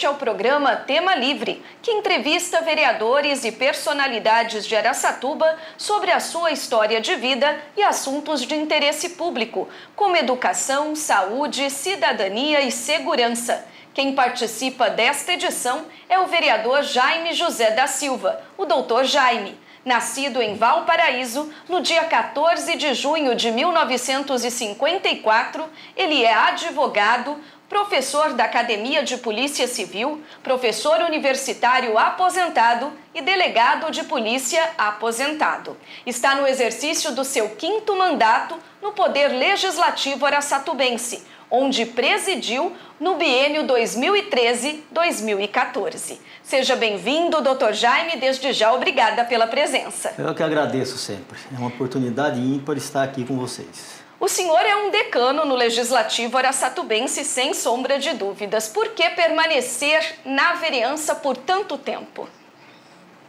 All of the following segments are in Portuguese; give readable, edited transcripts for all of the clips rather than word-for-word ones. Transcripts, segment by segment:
Este é o programa Tema Livre, que entrevista vereadores e personalidades de Araçatuba sobre a sua história de vida e assuntos de interesse público, como educação, saúde, cidadania e segurança. Quem participa desta edição é o vereador Jaime José da Silva, o doutor Jaime. Nascido em Valparaíso, no dia 14 de junho de 1954, ele é advogado, professor da Academia de Polícia Civil, professor universitário aposentado e delegado de polícia aposentado. Está no exercício do seu 5º mandato no Poder Legislativo araçatubense, onde presidiu no biênio 2013-2014. Seja bem-vindo, doutor Jaime, desde já obrigada pela presença. Eu que agradeço sempre, é uma oportunidade ímpar estar aqui com vocês. O senhor é um decano no Legislativo araçatubense, sem sombra de dúvidas. Por que permanecer na vereança por tanto tempo?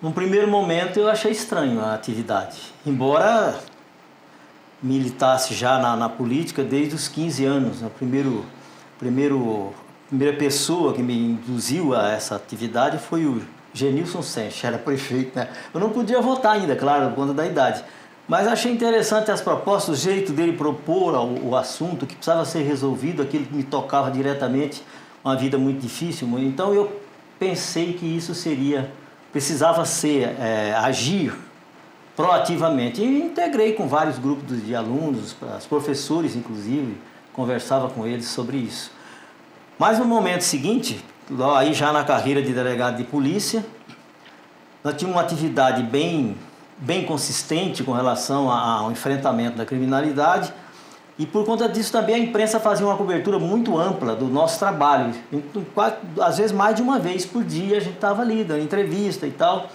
Num primeiro momento eu achei estranho a atividade, embora militasse já na política desde os 15 anos. A primeira pessoa que me induziu a essa atividade foi o Genilson Sench, era prefeito, né? Eu não podia votar ainda, claro, por conta da idade. Mas achei interessante as propostas, o jeito dele propor o assunto que precisava ser resolvido, aquilo que me tocava diretamente, uma vida muito difícil. Então eu pensei que isso precisava ser, agir proativamente. E integrei com vários grupos de alunos, os professores inclusive, conversava com eles sobre isso. Mas no momento seguinte, aí já na carreira de delegado de polícia, nós tínhamos uma atividade bem consistente com relação ao enfrentamento da criminalidade, e por conta disso também a imprensa fazia uma cobertura muito ampla do nosso trabalho. Às vezes mais de uma vez por dia a gente estava ali dando entrevista e tal,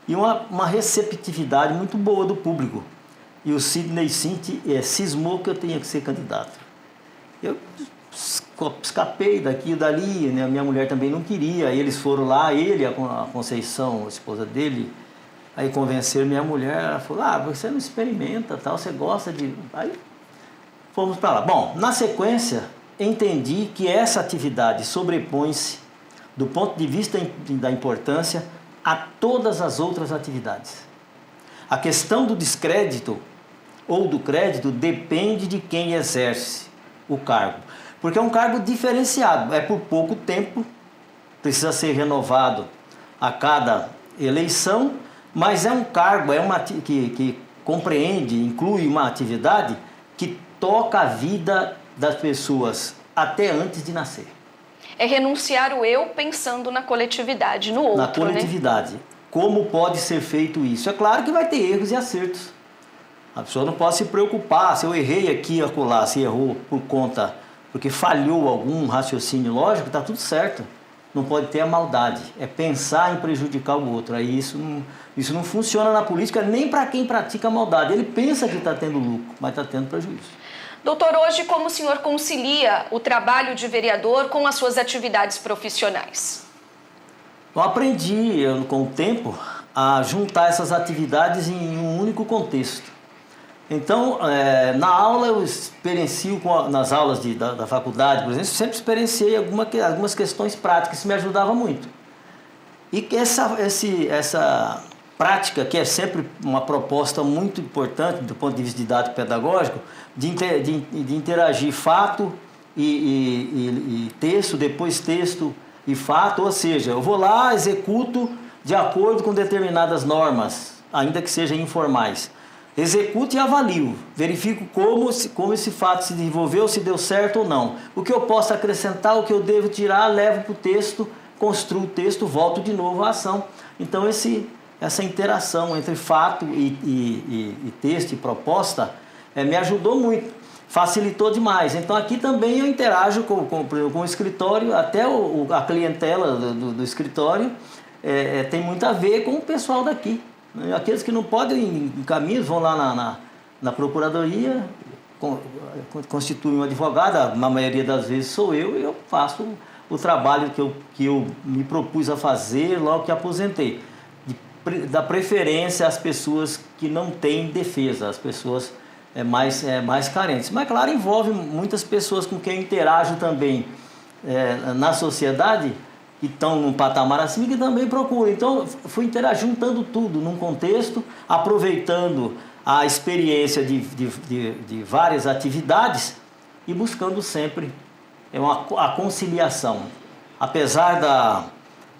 e uma receptividade muito boa do público. E o Sidney Cinti cismou que eu tinha que ser candidato. Eu escapei daqui e dali, né? Minha mulher também não queria, eles foram lá, ele, a Conceição, a esposa dele, aí convenceram minha mulher, ela falou, você não experimenta, tal, você gosta de... Aí fomos para lá. Bom, na sequência, entendi que essa atividade sobrepõe-se, do ponto de vista da importância, a todas as outras atividades. A questão do descrédito ou do crédito depende de quem exerce o cargo, porque é um cargo diferenciado, é por pouco tempo, precisa ser renovado a cada eleição, mas é um cargo, que compreende, inclui uma atividade que toca a vida das pessoas até antes de nascer. É renunciar o eu pensando na coletividade, no outro, na coletividade. Né? Como pode ser feito isso? É claro que vai ter erros e acertos. A pessoa não pode se preocupar, se eu errei aqui e acolá, se errou porque falhou algum raciocínio lógico, está tudo certo. Não pode ter a maldade, é pensar em prejudicar o outro. Aí isso não funciona na política nem para quem pratica a maldade. Ele pensa que está tendo lucro, mas está tendo prejuízo. Doutor, hoje como o senhor concilia o trabalho de vereador com as suas atividades profissionais? Eu aprendi, com o tempo, a juntar essas atividades em um único contexto. Então, na aula eu experiencio, nas aulas da faculdade, por exemplo, sempre experienciei algumas questões práticas, isso me ajudava muito. E essa prática, que é sempre uma proposta muito importante do ponto de vista didático pedagógico, de interagir fato e texto, depois texto e fato, ou seja, eu vou lá, executo de acordo com determinadas normas, ainda que sejam informais. Executo e avalio, verifico como esse fato se desenvolveu, se deu certo ou não. O que eu posso acrescentar, o que eu devo tirar, levo para o texto, construo o texto, volto de novo à ação. Então essa interação entre fato e texto e proposta me ajudou muito, facilitou demais. Então aqui também eu interajo com o escritório, até a clientela do escritório tem muito a ver com o pessoal daqui. Aqueles que não podem ir em caminhos vão lá na procuradoria, constituem um advogado, na maioria das vezes sou eu, e eu faço o trabalho que eu me propus a fazer logo que aposentei. Da preferência às pessoas que não têm defesa, as pessoas mais carentes. Mas, claro, envolve muitas pessoas com quem eu interajo também na sociedade, que estão num patamar acima e que também procuram. Então, fui juntando tudo num contexto, aproveitando a experiência de várias atividades e buscando sempre a conciliação. Apesar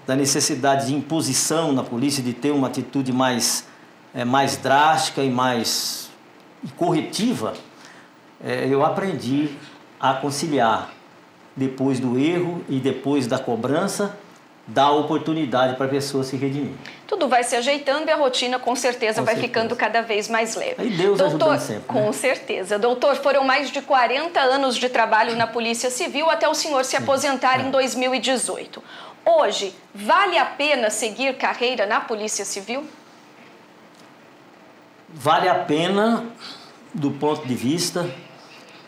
da necessidade de imposição na polícia, de ter uma atitude mais drástica e mais corretiva, eu aprendi a conciliar depois do erro e depois da cobrança, dar oportunidade para a pessoa se redimir. Tudo vai se ajeitando e a rotina com certeza vai ficando cada vez mais leve. Aí Deus ajuda sempre. Com certeza. Doutor, foram mais de 40 anos de trabalho na Polícia Civil até o senhor se aposentar em 2018. Hoje, vale a pena seguir carreira na Polícia Civil? Vale a pena do ponto de vista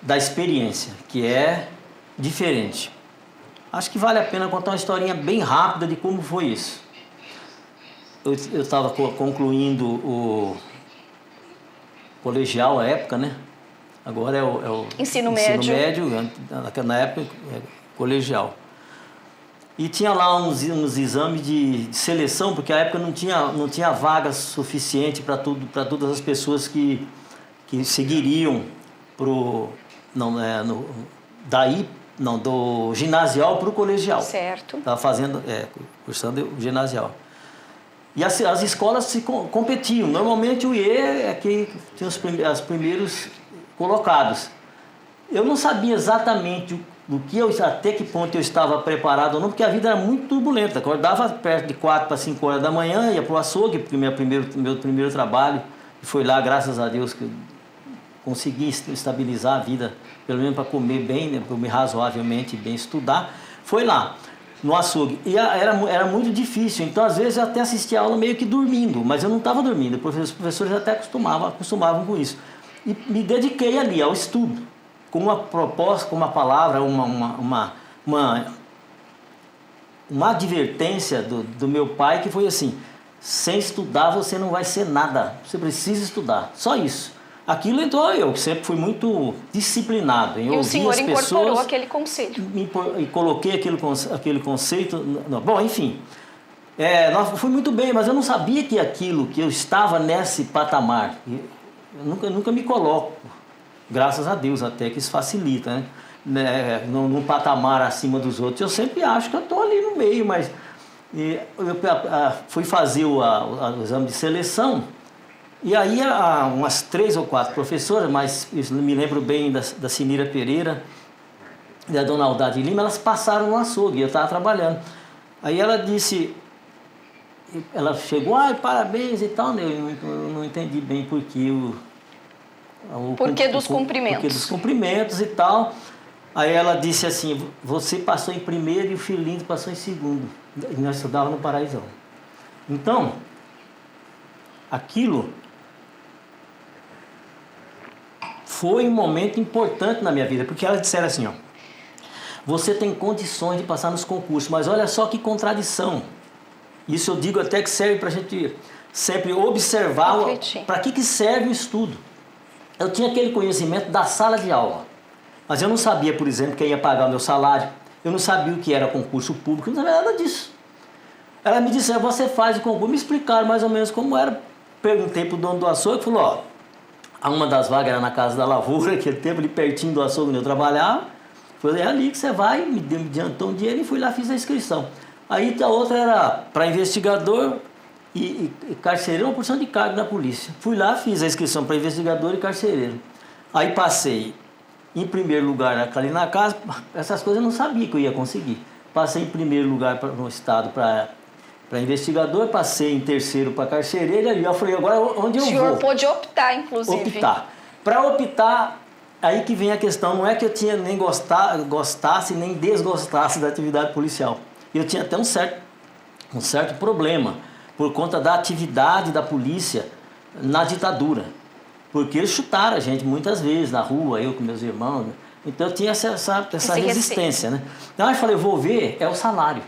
da experiência, que é diferente. Acho que vale a pena contar uma historinha bem rápida de como foi isso. Eu estava concluindo o colegial à época, né? Agora é o ensino médio. Na época colegial. E tinha lá uns exames de seleção, porque à época não tinha vaga suficiente para todas as pessoas que seguiriam do ginasial para o colegial. Certo. Estava cursando o ginasial. E as escolas se competiam. Normalmente o IE é que tinha os primeiros colocados. Eu não sabia exatamente até que ponto eu estava preparado ou não, porque a vida era muito turbulenta. Acordava perto de 4 para 5 horas da manhã, ia para o açougue, porque meu primeiro trabalho, e foi lá, graças a Deus, que eu consegui estabilizar a vida, pelo menos para comer bem, né, comer razoavelmente bem, estudar. Foi lá, no açougue. E era muito difícil, então às vezes eu até assistia a aula meio que dormindo, mas eu não estava dormindo, os professores até acostumavam com isso. E me dediquei ali ao estudo, com uma proposta, com uma palavra, uma advertência do meu pai, que foi assim: sem estudar você não vai ser nada, você precisa estudar, só isso. Aquilo entrou eu, que sempre fui muito disciplinado em ouvir as pessoas. E o senhor incorporou aquele conselho. E coloquei aquele conceito. Bom, enfim, fui muito bem, mas eu não sabia que eu estava nesse patamar. Eu nunca me coloco, graças a Deus até, que isso facilita, né? Num patamar acima dos outros. Eu sempre acho que eu estou ali no meio, mas eu fui fazer o exame de seleção. E aí umas 3 ou 4 professoras, mas eu me lembro bem da Sinira Pereira e da Dona Aldade Lima, elas passaram no açougue, eu estava trabalhando. Aí ela chegou, parabéns e tal, né? Eu não entendi bem por que Porquê dos cumprimentos. Porquê dos cumprimentos e tal. Aí ela disse assim: você passou em primeiro e o filhinho passou em segundo. E nós estudávamos no Paraíso. Então, aquilo foi um momento importante na minha vida, porque elas disseram assim: você tem condições de passar nos concursos, mas olha só que contradição. Isso eu digo até que serve para a gente sempre observar para que serve o estudo. Eu tinha aquele conhecimento da sala de aula, mas eu não sabia, por exemplo, quem ia pagar o meu salário, eu não sabia o que era concurso público, eu não sabia nada disso. Ela me disse: você faz o concurso, me explicaram mais ou menos como era. Perguntei para o dono do açougue, falou: uma das vagas era na Casa da Lavoura, que ele teve ali pertinho do açougue onde eu trabalhava. Falei: é ali que você vai, me adiantou um dinheiro e fui lá, fiz a inscrição. Aí a outra era para investigador e carcereiro, uma porção de cargo na polícia. Fui lá, fiz a inscrição para investigador e carcereiro. Aí passei em primeiro lugar ali na casa, essas coisas eu não sabia que eu ia conseguir. Passei em primeiro lugar no estado para investigador, passei em terceiro para carcereiro, e eu falei: agora onde eu vou? O senhor pôde optar, inclusive. Optar. Para optar, aí que vem a questão, não é que eu tinha nem gostasse nem desgostasse da atividade policial. Eu tinha até um certo problema, por conta da atividade da polícia na ditadura. Porque eles chutaram a gente muitas vezes na rua, eu com meus irmãos. Então eu tinha essa resistência, né? Então eu falei: vou ver, é o salário.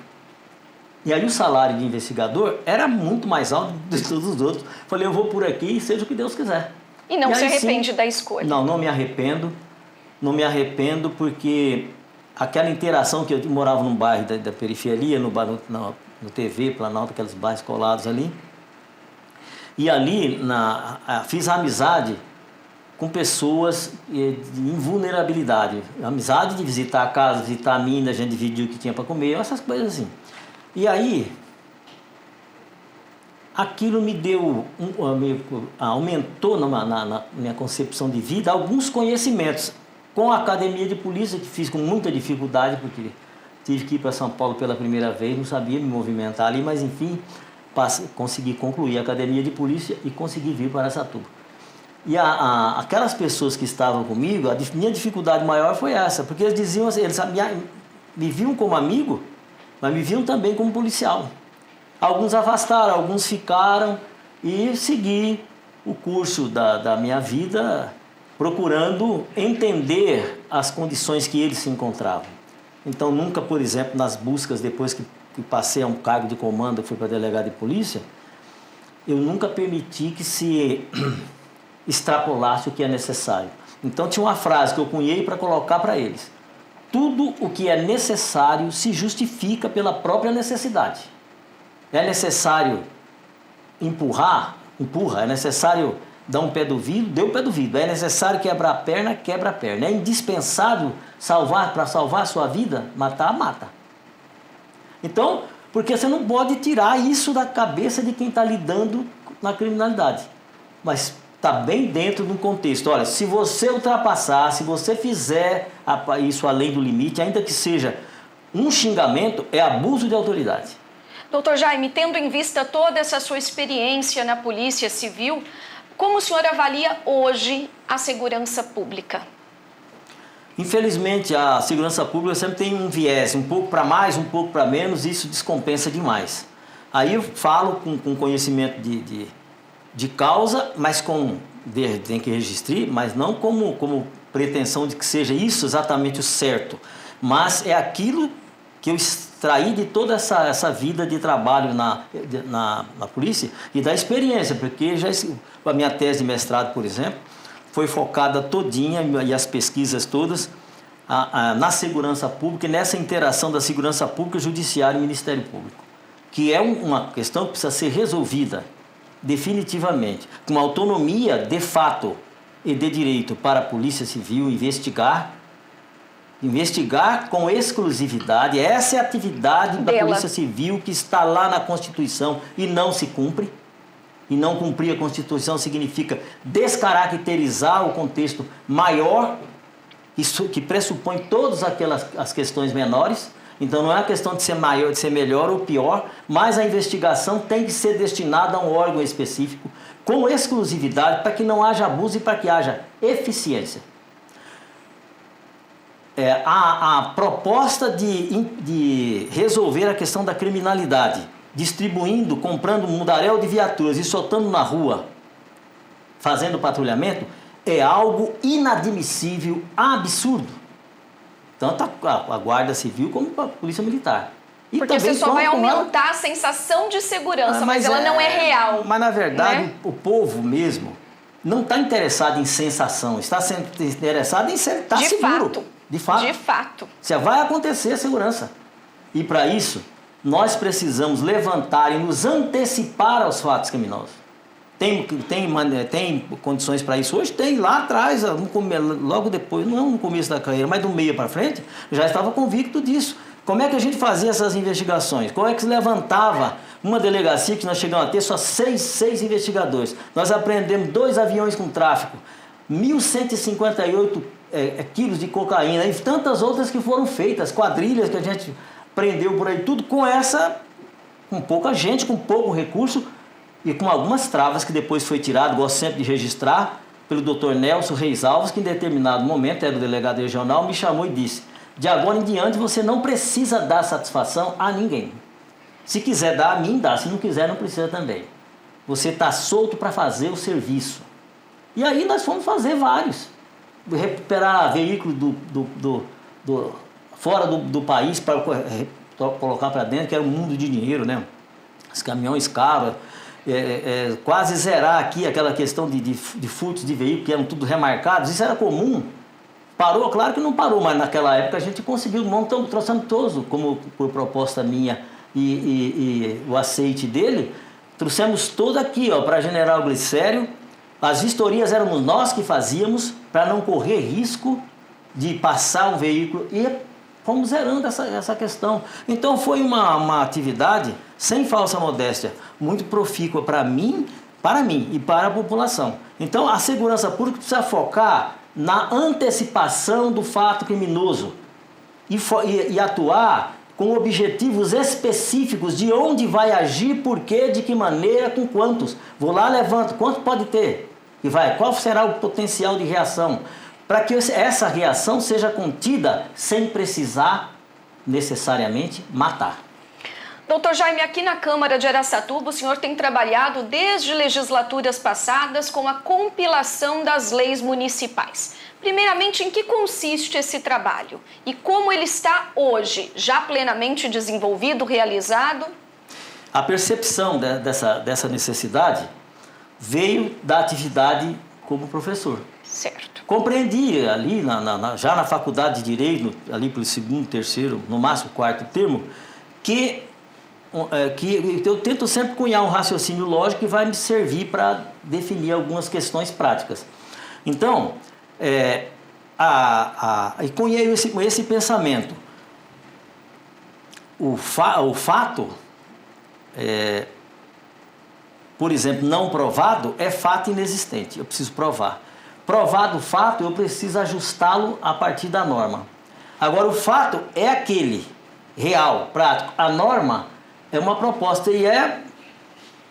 E aí o salário de investigador era muito mais alto de todos os outros. Falei: eu vou por aqui, seja o que Deus quiser. E não se arrepende da escolha? Não me arrependo. Não me arrependo porque aquela interação que eu morava num bairro da periferia, no TV, Planalto, aqueles bairros colados ali. E ali fiz amizade com pessoas em vulnerabilidade. Amizade de visitar a casa, visitar a mina, a gente dividiu o que tinha para comer, essas coisas assim. E aí, aquilo me deu, aumentou na minha concepção de vida alguns conhecimentos. Com a academia de polícia, que fiz com muita dificuldade, porque tive que ir para São Paulo pela primeira vez, não sabia me movimentar ali, mas enfim, consegui concluir a academia de polícia e consegui vir para Araçatuba. E aquelas pessoas que estavam comigo, minha dificuldade maior foi essa, porque eles diziam assim, eles me viam como amigo, mas me viam também como policial. Alguns afastaram, alguns ficaram e segui o curso da minha vida procurando entender as condições que eles se encontravam. Então nunca, por exemplo, nas buscas depois que passei a um cargo de comando, fui para delegado de polícia, eu nunca permiti que se extrapolasse o que é necessário. Então tinha uma frase que eu cunhei para colocar para eles: tudo o que é necessário se justifica pela própria necessidade. É necessário empurra, é necessário dar um pé do vidro, dê o pé do vidro. É necessário quebrar a perna, quebra a perna. É indispensável para salvar a sua vida, matar, mata. Então, porque você não pode tirar isso da cabeça de quem está lidando na criminalidade. Mas está bem dentro de um contexto. Olha, se você ultrapassar, se você fizer isso além do limite, ainda que seja um xingamento, é abuso de autoridade. Doutor Jaime, tendo em vista toda essa sua experiência na Polícia Civil, como o senhor avalia hoje a segurança pública? Infelizmente, a segurança pública sempre tem um viés, um pouco para mais, um pouco para menos, e isso descompensa demais. Aí eu falo com conhecimento de causa, mas tem que registrar, mas não como pretensão de que seja isso exatamente o certo. Mas é aquilo que eu extraí de toda essa vida de trabalho na polícia e da experiência, porque a minha tese de mestrado, por exemplo, foi focada todinha, e as pesquisas todas, na segurança pública e nessa interação da segurança pública, judiciário e Ministério Público, que é uma questão que precisa ser resolvida definitivamente, com autonomia de fato e de direito para a Polícia Civil investigar com exclusividade. Essa é a atividade da Polícia Civil que está lá na Constituição e não se cumpre. E não cumprir a Constituição significa descaracterizar o contexto maior, que pressupõe todas as questões menores. Então não é uma questão de ser maior, de ser melhor ou pior, mas a investigação tem que ser destinada a um órgão específico, com exclusividade, para que não haja abuso e para que haja eficiência. A proposta de resolver a questão da criminalidade, distribuindo, comprando um mundaréu de viaturas e soltando na rua, fazendo patrulhamento, é algo inadmissível, absurdo. Tanto a Guarda Civil como a Polícia Militar. E porque você só vai aumentar a sensação de segurança, mas ela não é real. Mas, na verdade, né? O povo mesmo não está interessado em sensação, está interessado em estar seguro. De fato. Você vai acontecer a segurança. E para isso, nós precisamos levantar e nos antecipar aos fatos criminosos. Tem condições para isso? Hoje tem. Lá atrás, logo depois, não no começo da carreira, mas do meio para frente, já estava convicto disso. Como é que a gente fazia essas investigações? Como é que se levantava uma delegacia que nós chegamos a ter só seis investigadores? Nós apreendemos 2 aviões com tráfico, 1.158 quilos de cocaína e tantas outras que foram feitas, quadrilhas que a gente prendeu por aí, tudo com pouca gente, com pouco recurso e com algumas travas que depois foi tirado, gosto sempre de registrar, pelo Dr. Nelson Reis Alves, que em determinado momento era o delegado regional, me chamou e disse: de agora em diante você não precisa dar satisfação a ninguém. Se quiser dar, a mim dá, se não quiser não precisa também. Você está solto para fazer o serviço. E aí nós fomos fazer vários. Recuperar veículos fora do país para colocar para dentro, que era um mundo de dinheiro, né? Os caminhões caros, quase zerar aqui aquela questão de furtos de veículos que eram tudo remarcados, isso era comum. Parou? Claro que não parou, mas naquela época a gente conseguiu, trouxemos todos, como por proposta minha e o aceite dele, trouxemos todo aqui, ó, para General Glicério. As vistorias éramos nós que fazíamos para não correr risco de passar um veículo e fomos zerando essa questão. Então foi uma atividade, sem falsa modéstia, muito profícua para mim e para a população. Então a segurança pública precisa focar na antecipação do fato criminoso e atuar com objetivos específicos de onde vai agir, por quê, de que maneira, com quantos. Vou lá, levanto, quanto pode ter? E qual será o potencial de reação? Para que essa reação seja contida sem precisar necessariamente matar. Doutor Jaime, aqui na Câmara de Araçatuba, o senhor tem trabalhado desde legislaturas passadas com a compilação das leis municipais. Primeiramente, em que consiste esse trabalho? E como ele está hoje, já plenamente desenvolvido, realizado? A percepção dessa necessidade veio da atividade como professor. Certo. Compreendi ali, já na faculdade de Direito, ali pelo segundo, terceiro, no máximo quarto termo, que eu tento sempre cunhar um raciocínio lógico que vai me servir para definir algumas questões práticas. Então, cunhei esse pensamento. O fato, por exemplo, não provado, é fato inexistente. Eu preciso provar. Provado o fato, eu preciso ajustá-lo a partir da norma. Agora, o fato é aquele real, prático. A norma é uma proposta e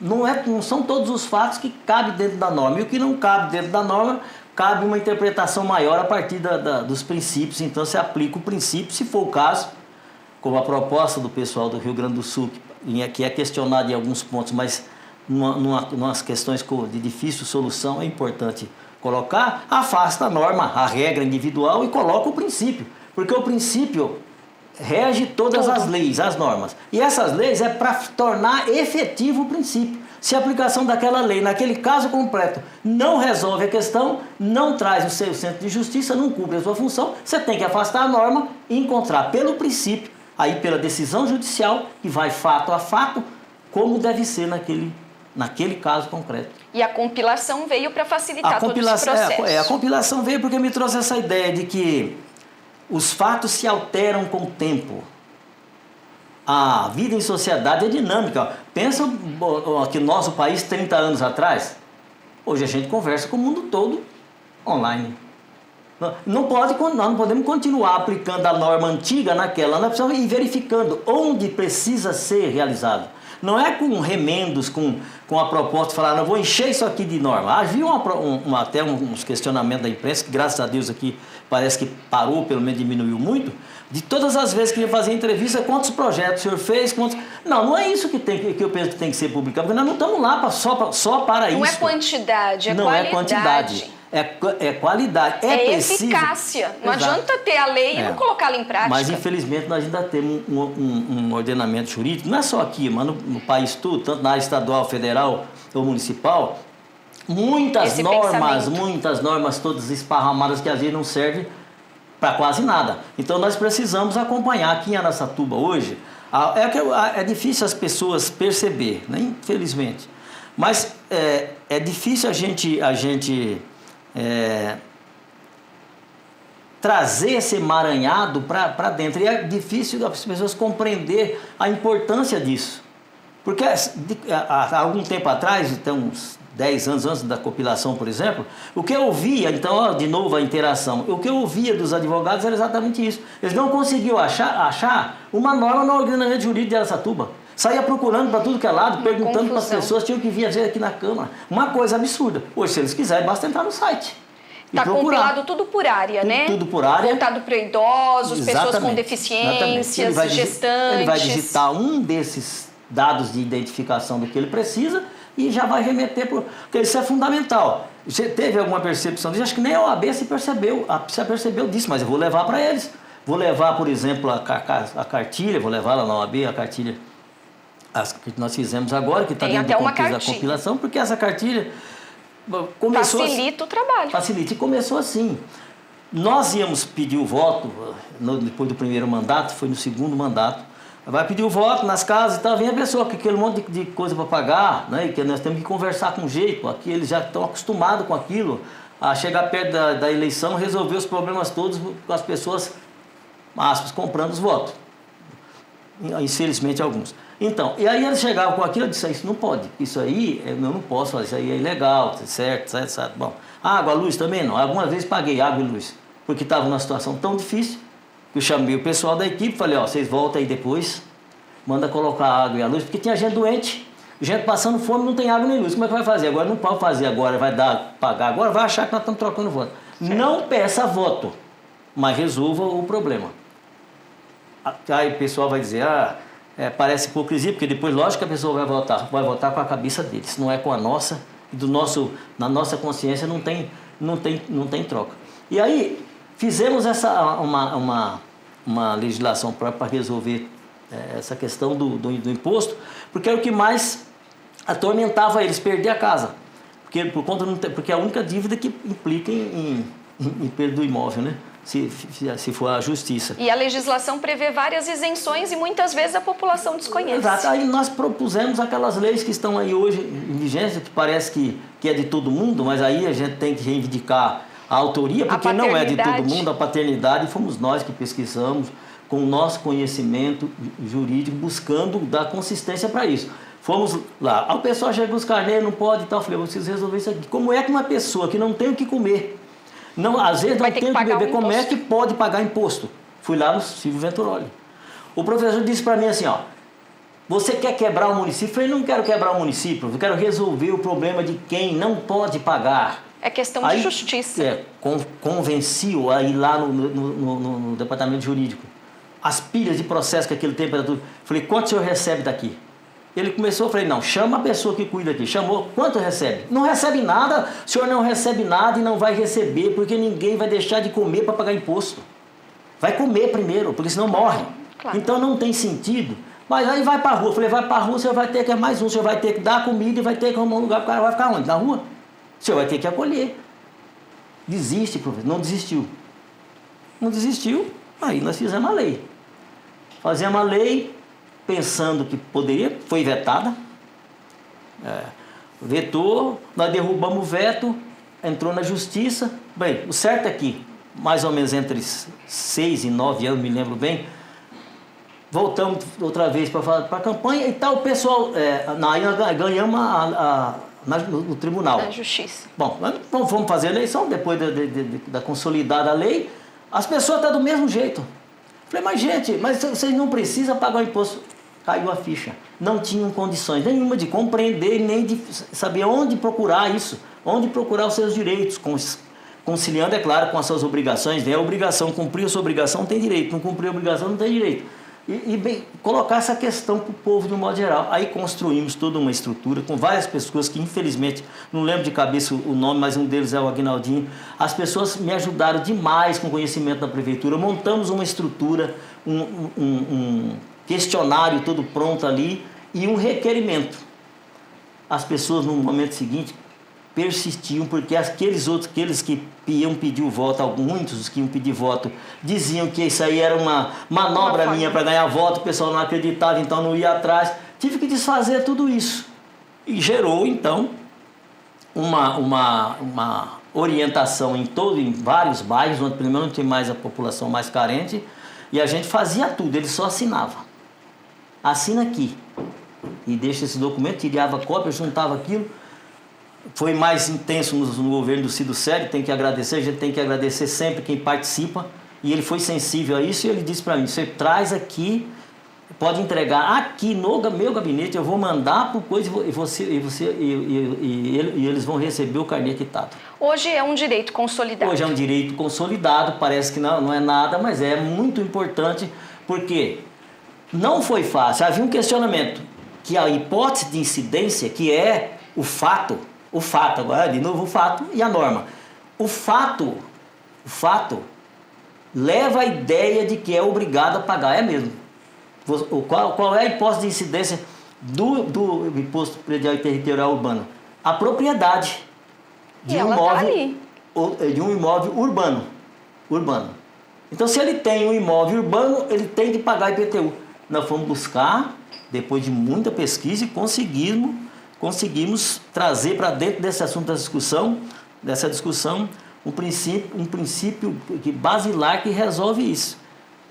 não são todos os fatos que cabem dentro da norma. E o que não cabe dentro da norma, cabe uma interpretação maior a partir dos princípios. Então, se aplica o princípio, se for o caso, como a proposta do pessoal do Rio Grande do Sul, que é questionada em alguns pontos, mas numas questões de difícil solução, é importante colocar, afasta a norma, a regra individual e coloca o princípio. Porque o princípio rege todas as leis, as normas. E essas leis é para tornar efetivo o princípio. Se a aplicação daquela lei, naquele caso completo, não resolve a questão, não traz o seu centro de justiça, não cumpre a sua função, você tem que afastar a norma e encontrar pelo princípio, aí pela decisão judicial, que vai fato a fato, como deve ser naquele caso concreto. E a compilação veio para facilitar todo esse processo. A compilação veio porque me trouxe essa ideia de que os fatos se alteram com o tempo. A vida em sociedade é dinâmica. Pensa que nosso país, 30 anos atrás, hoje a gente conversa com o mundo todo online. Nós não podemos continuar aplicando a norma antiga naquela, nós precisamos ir verificando onde precisa ser realizado. Não é com remendos, com a proposta de falar, não vou encher isso aqui de norma. Havia até uns questionamentos da imprensa, que graças a Deus aqui parece que parou, pelo menos diminuiu muito, de todas as vezes que ia fazer entrevista, quantos projetos o senhor fez, Não é isso que eu penso que tem que ser publicado, porque nós não estamos lá só para isso. Não é quantidade, é não qualidade. Não é quantidade. É qualidade, preciso. Eficácia. Não adianta ter a lei e não colocá-la em prática. Mas, infelizmente, nós ainda temos um ordenamento jurídico, não é só aqui, mas no país todo, tanto na área estadual, federal ou municipal, muitas normas todas esparramadas que às vezes não servem para quase nada. Então, nós precisamos acompanhar aqui em Araçatuba hoje. É difícil as pessoas perceber, né? Infelizmente. Mas é difícil a gente trazer esse emaranhado para dentro. E é difícil as pessoas compreender a importância disso. Porque há algum tempo atrás, então uns 10 anos antes da compilação, por exemplo, o que eu ouvia, então, de novo a interação, o que eu ouvia dos advogados era exatamente isso. Eles não conseguiam achar uma norma no ordenamento jurídico de Araçatuba. Saía procurando para tudo que é lado, perguntando para as pessoas, tinham que vir a ver aqui na Câmara. Uma coisa absurda. Hoje, se eles quiserem, basta entrar no site. Está compilado tudo por área, né? Tudo por área. Voltado para idosos, pessoas com deficiências, gestantes. Ele vai digitar um desses dados de identificação do que ele precisa e já vai remeter para... Porque isso é fundamental. Você teve alguma percepção disso? Acho que nem a OAB se percebeu disso, mas eu vou levar para eles. Vou levar, por exemplo, a cartilha, vou levar lá na OAB a cartilha que nós fizemos agora, que está dentro do contexto da compilação, porque essa cartilha começou... Facilita o trabalho. Facilita. E começou assim. Nós íamos pedir o voto, depois do primeiro mandato, foi no segundo mandato, vai pedir o voto nas casas e tal, vem a pessoa com aquele monte de coisa para pagar, né? E que nós temos que conversar com jeito, aqui eles já estão acostumados com aquilo, a chegar perto da eleição, resolver os problemas todos com as pessoas, aspas, comprando os votos. Infelizmente alguns. Então, e aí eles chegavam com aquilo, eu disse, isso não pode, isso aí eu não posso fazer, isso aí é ilegal, certo. Bom, água, luz também não, algumas vezes paguei água e luz, porque estava numa situação tão difícil, que eu chamei o pessoal da equipe, falei, vocês voltam aí depois, manda colocar a água e a luz, porque tinha gente doente, gente passando fome, não tem água nem luz, como é que vai fazer? Agora não pode fazer agora, pagar agora, vai achar que nós estamos trocando voto. Certo. Não peça voto, mas resolva o problema. Aí o pessoal vai dizer, parece hipocrisia, porque depois, lógico que a pessoa vai votar com a cabeça deles, não é com a nossa, na nossa consciência não tem troca. E aí, fizemos uma legislação própria para resolver essa questão do imposto, porque era o que mais atormentava eles, perder a casa, porque é a única dívida que implica em perda do imóvel, né? Se for a justiça. E a legislação prevê várias isenções e muitas vezes a população desconhece. Exato. Aí nós propusemos aquelas leis que estão aí hoje em vigência, que parece que é de todo mundo, mas aí a gente tem que reivindicar a autoria, porque não é de todo mundo, a paternidade, fomos nós que pesquisamos com o nosso conhecimento jurídico, buscando dar consistência para isso. Fomos lá, o pessoal chega com os carneiros, não pode e tal, eu falei, eu preciso resolver isso aqui. Como é que uma pessoa que não tem o que comer, às vezes não tem o que beber, como é que pode pagar imposto? Fui lá no Silvio Venturoli. O professor disse para mim assim, você quer quebrar o município? Eu falei, não quero quebrar o município, eu quero resolver o problema de quem não pode pagar. É questão de justiça. Convenci-o a ir lá no departamento jurídico. As pilhas de processo que aquele tempo era tudo. Falei, quanto o senhor recebe daqui? Ele começou, eu falei, não, chama a pessoa que cuida aqui. Chamou, quanto recebe? Não recebe nada, o senhor não recebe nada e não vai receber, porque ninguém vai deixar de comer para pagar imposto. Vai comer primeiro, porque senão morre. Claro. Então não tem sentido. Mas aí vai para a rua. Eu falei, vai para a rua, o senhor vai ter que, o senhor vai ter que dar comida e vai ter que arrumar um lugar, o cara vai ficar onde? Na rua? O senhor vai ter que acolher. Desiste, professor. Não desistiu. Não desistiu, aí nós fizemos a lei. Fazemos a lei pensando que poderia, foi vetada. Vetou, nós derrubamos o veto, entrou na justiça. Bem, o certo é que, mais ou menos entre 6 e 9 anos, me lembro bem, voltamos outra vez para a campanha e tal, o pessoal, ganhamos no tribunal. Na justiça. Bom, vamos fazer a eleição, depois da consolidada lei, as pessoas estão do mesmo jeito. Falei, mas gente, vocês não precisam pagar o imposto. Caiu a ficha. Não tinham condições nenhuma de compreender, nem de saber onde procurar isso, onde procurar os seus direitos, conciliando, é claro, com as suas obrigações, né? A obrigação, cumprir a sua obrigação tem direito, não cumprir a obrigação não tem direito. Bem, colocar essa questão para o povo de um modo geral. Aí construímos toda uma estrutura com várias pessoas que, infelizmente, não lembro de cabeça o nome, mas um deles é o Aguinaldinho. As pessoas me ajudaram demais com o conhecimento da prefeitura. Montamos uma estrutura, um questionário todo pronto ali e um requerimento. As pessoas, no momento seguinte, persistiam, porque aqueles que iam pedir o voto, muitos que iam pedir voto, diziam que isso aí era uma manobra minha para ganhar voto, o pessoal não acreditava, então não ia atrás. Tive que desfazer tudo isso. E gerou, então, uma orientação em vários bairros, onde primeiro não tem mais a população mais carente, e a gente fazia tudo, ele só assinava. Assina aqui. E deixa esse documento, tirava cópia, juntava aquilo. Foi mais intenso no governo do Cido Sério, tem que agradecer, a gente tem que agradecer sempre quem participa, e ele foi sensível a isso e ele disse para mim, você traz aqui, pode entregar aqui no meu gabinete, eu vou mandar por coisa e eles vão receber o carnê quitado. Hoje é um direito consolidado. Hoje é um direito consolidado, parece que não é nada, mas é muito importante, porque não foi fácil, havia um questionamento, que a hipótese de incidência, que é o fato, agora de novo o fato e a norma. O fato leva a ideia de que é obrigado a pagar, é mesmo. Qual é a hipótese de incidência do imposto predial e territorial urbano? A propriedade de um imóvel urbano. urbano. Então, se ele tem um imóvel urbano, ele tem que pagar IPTU. Nós fomos buscar, depois de muita pesquisa, e conseguimos trazer para dentro desse assunto dessa discussão, um princípio basilar que resolve isso,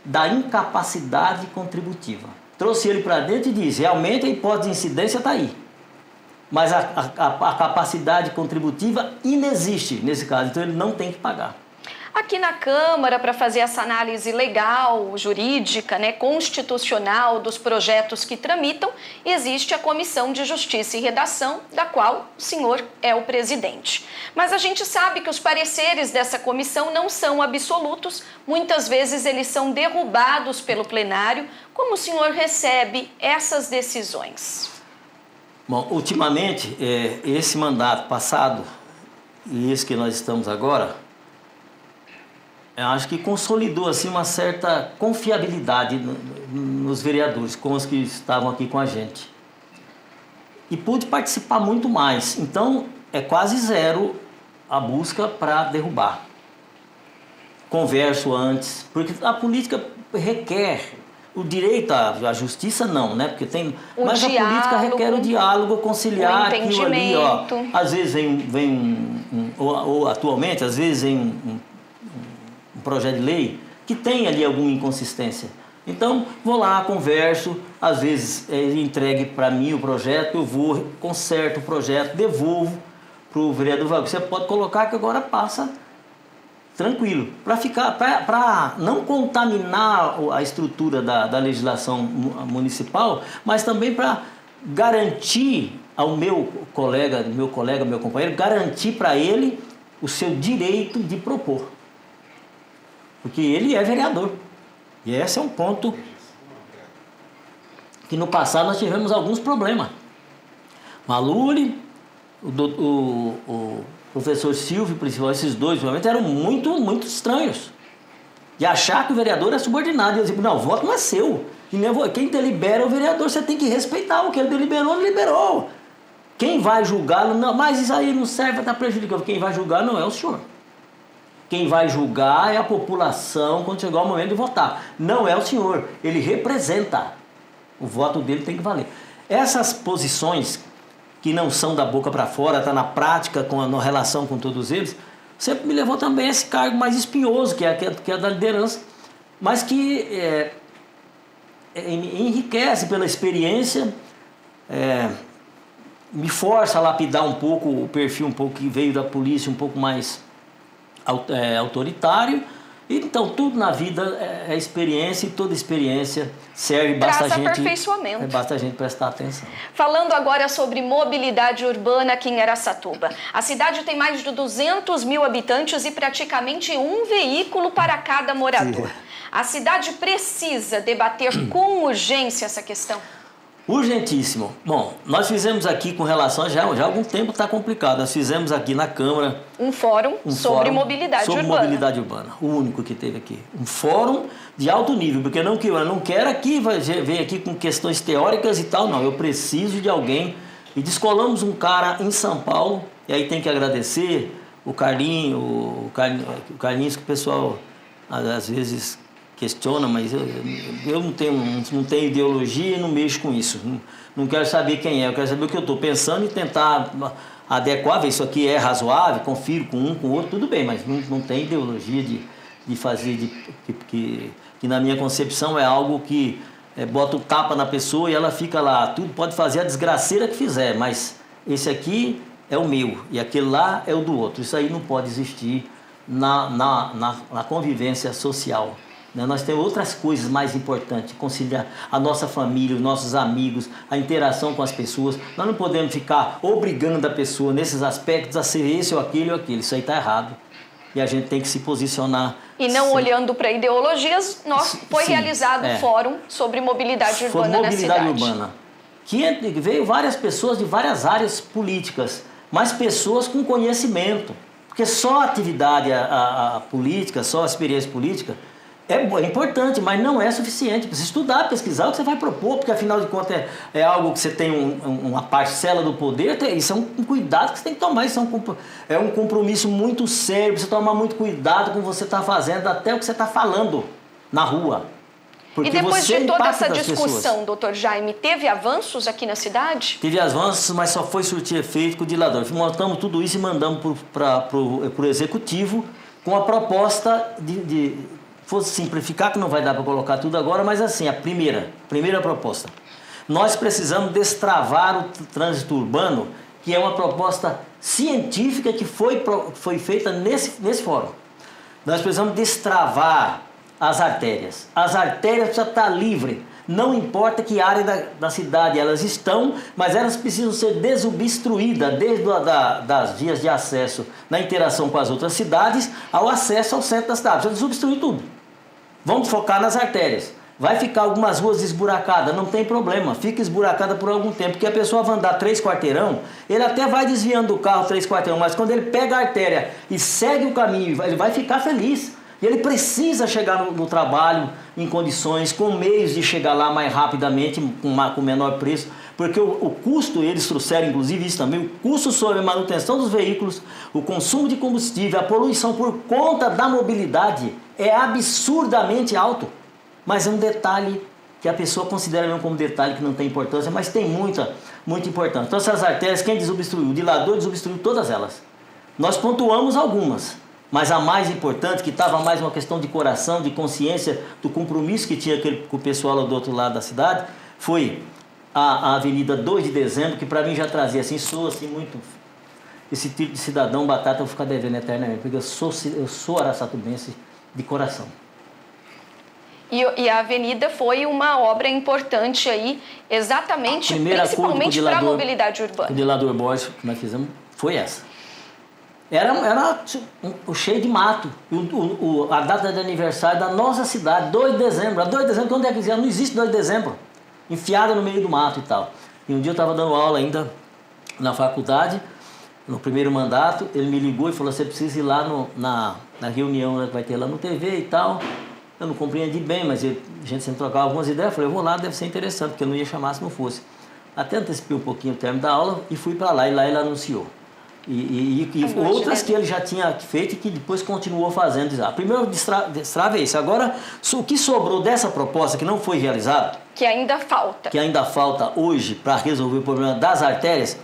da incapacidade contributiva. Trouxe ele para dentro e disse, realmente a hipótese de incidência está aí. Mas a capacidade contributiva inexiste nesse caso, então ele não tem que pagar. Aqui na Câmara, para fazer essa análise legal, jurídica, constitucional dos projetos que tramitam, existe a Comissão de Justiça e Redação, da qual o senhor é o presidente. Mas a gente sabe que os pareceres dessa comissão não são absolutos, muitas vezes eles são derrubados pelo plenário. Como o senhor recebe essas decisões? Bom, ultimamente, esse mandato passado e esse que nós estamos agora, eu acho que consolidou assim, uma certa confiabilidade nos vereadores, com os que estavam aqui com a gente. E pude participar muito mais. Então, é quase zero a busca para derrubar. Converso antes, porque a política requer o direito à justiça, não, né? Porque tem, mas a política requer o diálogo, conciliar aquilo ali, ó. Às vezes ou atualmente, às vezes vem um projeto de lei que tem ali alguma inconsistência. Então, vou lá, converso, às vezes ele entregue para mim o projeto, eu vou, conserto o projeto, devolvo para o vereador. Você pode colocar que agora passa tranquilo, para não contaminar a estrutura da legislação municipal, mas também para garantir ao meu companheiro, garantir para ele o seu direito de propor. Porque ele é vereador. E esse é um ponto que no passado nós tivemos alguns problemas. Maluri, o professor Silvio, principalmente, esses dois, realmente eram muito estranhos. E achar que o vereador é subordinado. E eu digo, não, o voto não é seu. E quem delibera é o vereador, você tem que respeitar. O que ele deliberou. Quem vai julgá-lo, não, mas isso aí não serve, está prejudicando. Quem vai julgar não é o senhor. Quem vai julgar é a população quando chegar o momento de votar. Não é o senhor. Ele representa. O voto dele tem que valer. Essas posições que não são da boca para fora, está na prática, na relação com todos eles, sempre me levou também a esse cargo mais espinhoso, que é da liderança, mas que enriquece pela experiência, me força a lapidar um pouco o perfil que veio da polícia, um pouco mais autoritário. Então, tudo na vida é experiência, e toda experiência serve, basta a gente prestar atenção. Falando agora sobre mobilidade urbana aqui em Araçatuba. A cidade tem mais de 200 mil habitantes e praticamente um veículo para cada morador. A cidade precisa debater com urgência essa questão? Urgentíssimo. Bom, nós fizemos aqui com relação, já há algum tempo está complicado, nós fizemos aqui na Câmara um fórum sobre mobilidade urbana, o único que teve aqui. Um fórum de alto nível, porque eu não quero aqui, vir aqui com questões teóricas e tal, não, eu preciso de alguém. E descolamos um cara em São Paulo, e aí tem que agradecer o Carlinhos, que o pessoal às vezes questiona, mas eu não tenho ideologia e não mexo com isso. Não quero saber quem é, eu quero saber o que eu estou pensando e tentar adequar, ver isso aqui é razoável, confiro com um, com o outro, tudo bem, mas não tem ideologia de fazer, que na minha concepção é algo que bota o tapa na pessoa e ela fica lá, tudo pode fazer a desgraceira que fizer, mas esse aqui é o meu e aquele lá é o do outro. Isso aí não pode existir na convivência social. Nós temos outras coisas mais importantes, conciliar a nossa família, os nossos amigos, a interação com as pessoas. Nós não podemos ficar obrigando a pessoa nesses aspectos a ser esse ou aquele ou aquele. Isso aí está errado. E a gente tem que se posicionar. E não olhando para ideologias, foi realizado um fórum sobre mobilidade urbana na cidade. Mobilidade urbana. Que veio várias pessoas de várias áreas políticas, mas pessoas com conhecimento. Porque só a atividade a política, só a experiência política, É importante, mas não é suficiente. Precisa estudar, pesquisar o que você vai propor, porque afinal de contas é algo que você tem uma parcela do poder, isso é um cuidado que você tem que tomar, isso é um compromisso muito sério, você tomar muito cuidado com o que você está fazendo, até o que você está falando na rua. Porque e depois de toda essa discussão, doutor Jaime, teve avanços aqui na cidade? Teve avanços, mas só foi surtir efeito com o dilador. Montamos tudo isso e mandamos para o executivo com a proposta fosse simplificar, que não vai dar para colocar tudo agora, mas assim, a primeira proposta. Nós precisamos destravar o trânsito urbano, que é uma proposta científica que foi feita nesse fórum. Nós precisamos destravar as artérias. As artérias precisam estar livres. Não importa que área da cidade elas estão, mas elas precisam ser desobstruídas, desde das vias de acesso na interação com as outras cidades, ao acesso ao centro da cidade. Precisa desobstruir tudo. Vamos focar nas artérias. Vai ficar algumas ruas esburacadas, não tem problema. Fica esburacada por algum tempo, porque a pessoa vai andar 3 quarteirão, ele até vai desviando do carro 3 quarteirão, mas quando ele pega a artéria e segue o caminho, ele vai ficar feliz. E ele precisa chegar no trabalho em condições, com meios de chegar lá mais rapidamente, com menor preço, porque o custo, eles trouxeram inclusive isso também, o custo sobre a manutenção dos veículos, o consumo de combustível, a poluição por conta da mobilidade é absurdamente alto. Mas é um detalhe que a pessoa considera mesmo como detalhe que não tem importância, mas tem muita importância. Então essas artérias, quem desobstruiu? O dilador desobstruiu todas elas. Nós pontuamos algumas. Mas a mais importante, que estava mais uma questão de coração, de consciência, do compromisso que tinha com o pessoal do outro lado da cidade, foi a Avenida 2 de Dezembro, que para mim já trazia assim, sou assim muito... Esse tipo de cidadão batata eu vou ficar devendo eternamente, porque eu sou araçatubense de coração. E a avenida foi uma obra importante aí, exatamente, principalmente para a mobilidade urbana. O dilador Borges que nós fizemos foi essa. Era cheio de mato. A data de aniversário da nossa cidade, 2 de dezembro. A 2 de dezembro, onde é que não existe 2 de dezembro? Enfiada no meio do mato e tal. E um dia eu estava dando aula ainda na faculdade, no primeiro mandato, ele me ligou e falou, você precisa ir lá na reunião que vai ter lá no TV e tal. Eu não compreendi bem, mas a gente sempre trocava algumas ideias. Eu falei, eu vou lá, deve ser interessante, porque eu não ia chamar se não fosse. Até antecipei um pouquinho o término da aula e fui para lá, e lá ele anunciou. E outras que ele já tinha feito e que depois continuou fazendo. Primeiro destrava isso. Agora, o que sobrou dessa proposta que não foi realizado... Que ainda falta. Que ainda falta hoje para resolver o problema das artérias.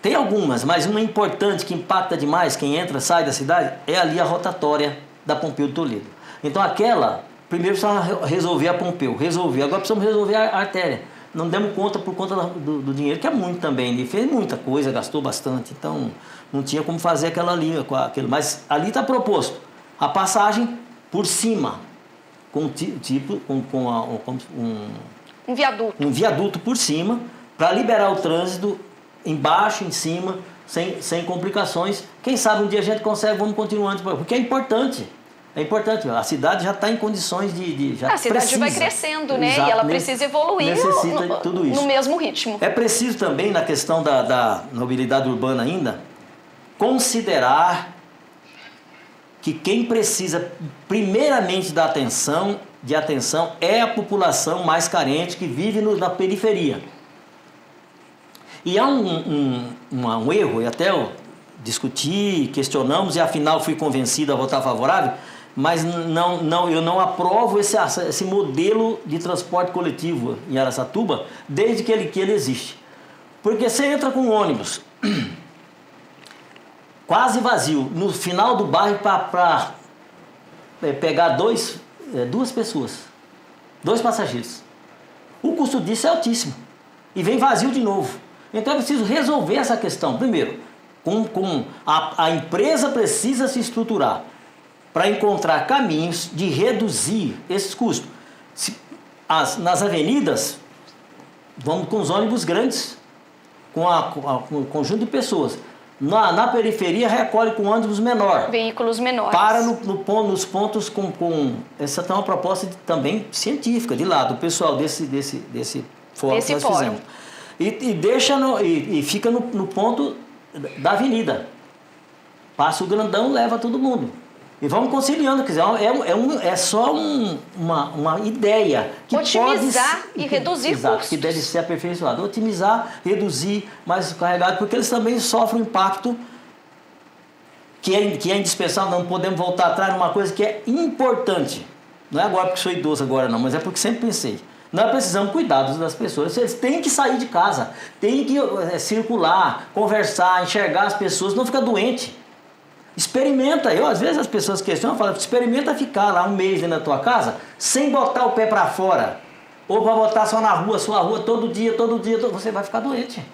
Tem algumas, mas uma importante que impacta demais quem entra, sai da cidade, é ali a rotatória da Pompeu de Toledo. Então aquela, primeiro precisava resolver a Pompeu, agora precisamos resolver a artéria. Não demos conta por conta do dinheiro, que é muito também. Ele fez muita coisa, gastou bastante, então não tinha como fazer aquela linha. Mas ali está proposto a passagem por cima, com um viaduto. Um viaduto por cima, para liberar o trânsito embaixo, em cima, sem complicações. Quem sabe um dia a gente consegue, vamos continuando, porque é importante. É importante, a cidade já está em condições a cidade vai crescendo, né? Exato, e ela precisa evoluir tudo isso. No mesmo ritmo. É preciso também, na questão da mobilidade urbana ainda, considerar que quem precisa primeiramente de atenção é a população mais carente que vive na periferia. E há um erro, e até eu discuti, questionamos, e afinal fui convencido a votar favorável, mas eu não aprovo esse modelo de transporte coletivo em Araçatuba desde que ele existe. Porque você entra com um ônibus quase vazio, no final do bairro para pegar duas pessoas, 2 passageiros. O custo disso é altíssimo e vem vazio de novo. Então é preciso resolver essa questão. Primeiro, a empresa precisa se estruturar para encontrar caminhos de reduzir esses custos. Nas avenidas, vamos com os ônibus grandes, com um conjunto de pessoas. Na periferia, recolhe com ônibus menor. Veículos menores. Para nos pontos essa é uma proposta também científica, de lá, do pessoal desse fórum que nós fizemos. E fica no ponto da avenida. Passa o grandão, leva todo mundo. E vamos conciliando, quer dizer, é só uma ideia que otimizar pode, e reduzir exato, custos. que deve ser aperfeiçoado. Otimizar, reduzir, mais carregado, porque eles também sofrem um impacto que é indispensável. Não podemos voltar atrás numa coisa que é importante. Não é agora porque sou idoso agora não, mas é porque sempre pensei. Nós precisamos cuidar das pessoas. Eles têm que sair de casa, têm que circular, conversar, enxergar as pessoas, não ficar doente. Experimenta. Às vezes as pessoas questionam, falam, experimenta ficar lá um mês dentro da tua casa sem botar o pé para fora. Ou para botar só na rua, sua rua, todo dia, você vai ficar doente.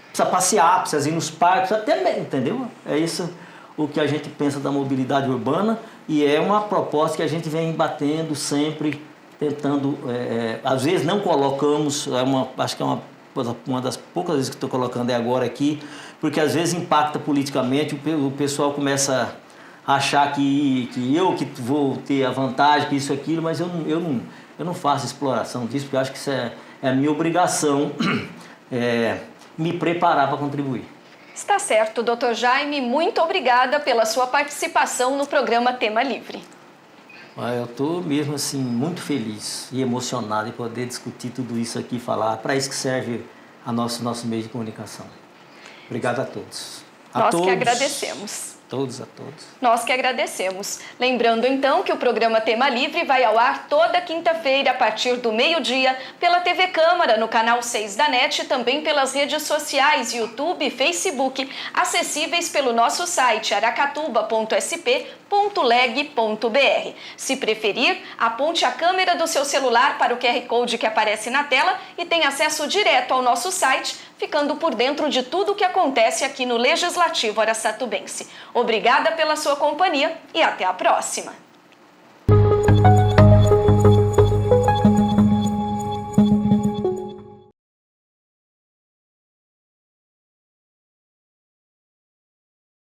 Precisa passear, precisa ir nos parques, até, entendeu? É isso o que a gente pensa da mobilidade urbana e é uma proposta que a gente vem batendo sempre, tentando, às vezes não colocamos, acho que é uma das poucas vezes que estou colocando agora aqui, porque às vezes impacta politicamente, o pessoal começa a achar que eu que vou ter a vantagem, que isso e aquilo, mas eu não faço exploração disso, porque eu acho que isso é a minha obrigação, me preparar para contribuir. Está certo, Dr. Jaime, muito obrigada pela sua participação no programa Tema Livre. Eu estou mesmo assim muito feliz e emocionado em poder discutir tudo isso aqui, falar, para isso que serve a nosso meio de comunicação. Obrigado a todos. Nós que agradecemos. A todos. Nós que agradecemos. Lembrando então que o programa Tema Livre vai ao ar toda quinta-feira a partir do meio-dia pela TV Câmara, no canal 6 da NET e também pelas redes sociais, YouTube e Facebook, acessíveis pelo nosso site aracatuba.sp.leg.br. Se preferir, aponte a câmera do seu celular para o QR Code que aparece na tela e tem acesso direto ao nosso site, ficando por dentro de tudo o que acontece aqui no Legislativo Araçatubense. Obrigada pela sua companhia e até a próxima!